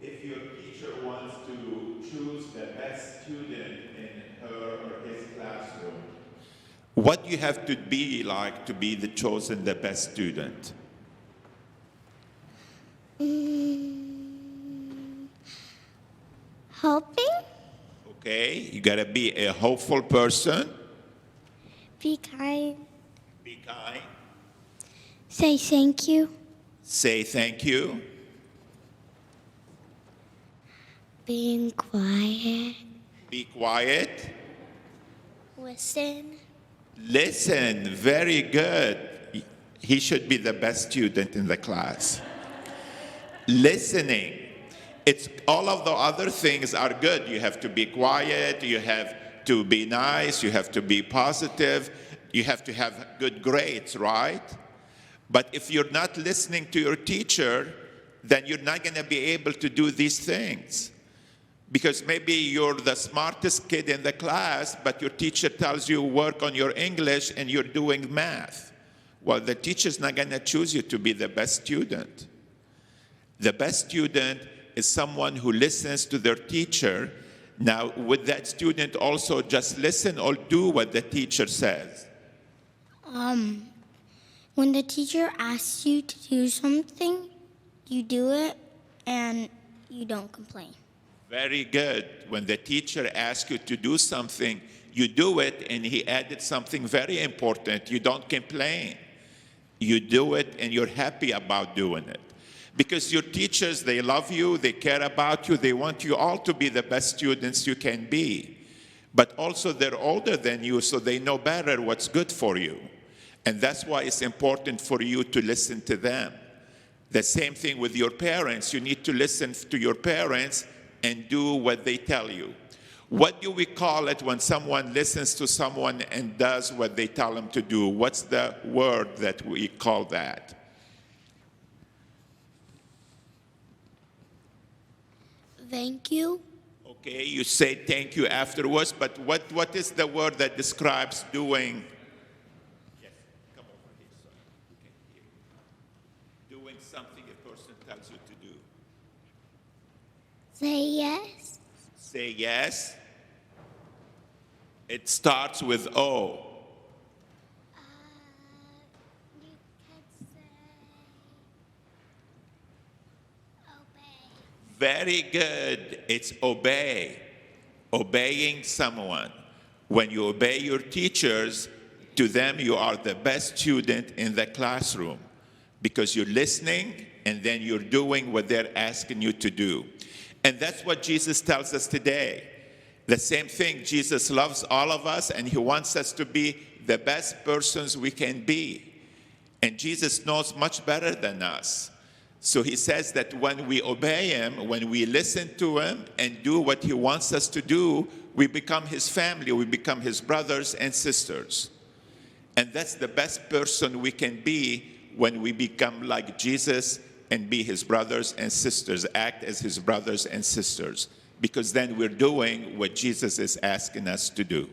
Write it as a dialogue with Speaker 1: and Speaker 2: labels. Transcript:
Speaker 1: If your teacher wants to choose the best student in her or his classroom, what do you have to be like to be the chosen the best student?
Speaker 2: Hoping?
Speaker 1: Okay, you gotta be a hopeful person.
Speaker 2: Be kind.
Speaker 1: Be kind.
Speaker 2: Say thank you.
Speaker 1: Say thank you.
Speaker 2: Being quiet.
Speaker 1: Be quiet.
Speaker 2: Listen.
Speaker 1: Listen, very good. He should be the best student in the class. Listening. It's all of the other things are good. You have to be quiet, you have to be nice, you have to be positive, you have to have good grades, right? But if you're not listening to your teacher, then you're not going to be able to do these things. Because maybe you're the smartest kid in the class, but your teacher tells you work on your English and you're doing math. Well, the teacher's not going to choose you to be the best student. The best student is someone who listens to their teacher. Now, would that student also just listen or do what the teacher says?
Speaker 2: When the teacher asks you to do something, you do it and you don't complain.
Speaker 1: Very good. When the teacher asks you to do something, you do it, and he added something very important. You don't complain. You do it, and you're happy about doing it. Because your teachers, they love you, they care about you, they want you all to be the best students you can be. But also they're older than you, so they know better what's good for you. And that's why it's important for you to listen to them. The same thing with your parents. You need to listen to your parents and do what they tell you. What do we call it when someone listens to someone and does what they tell them to do? What's the word that we call that?
Speaker 2: Thank you.
Speaker 1: Okay, you say thank you afterwards, but what is the word that describes doing? Yes, come over here so we can hear you. Doing something a person tells you to do.
Speaker 2: Say yes.
Speaker 1: Say yes. It starts with O.
Speaker 2: You could say obey.
Speaker 1: Very good. It's obey. Obeying someone. When you obey your teachers, to them you are the best student in the classroom because you're listening and then you're doing what they're asking you to do. And that's what Jesus tells us today. The same thing, Jesus loves all of us and he wants us to be the best persons we can be. And Jesus knows much better than us. So he says that when we obey him, when we listen to him and do what he wants us to do, we become his family, we become his brothers and sisters. And that's the best person we can be when we become like Jesus and be his brothers and sisters, act as his brothers and sisters, because then we're doing what Jesus is asking us to do.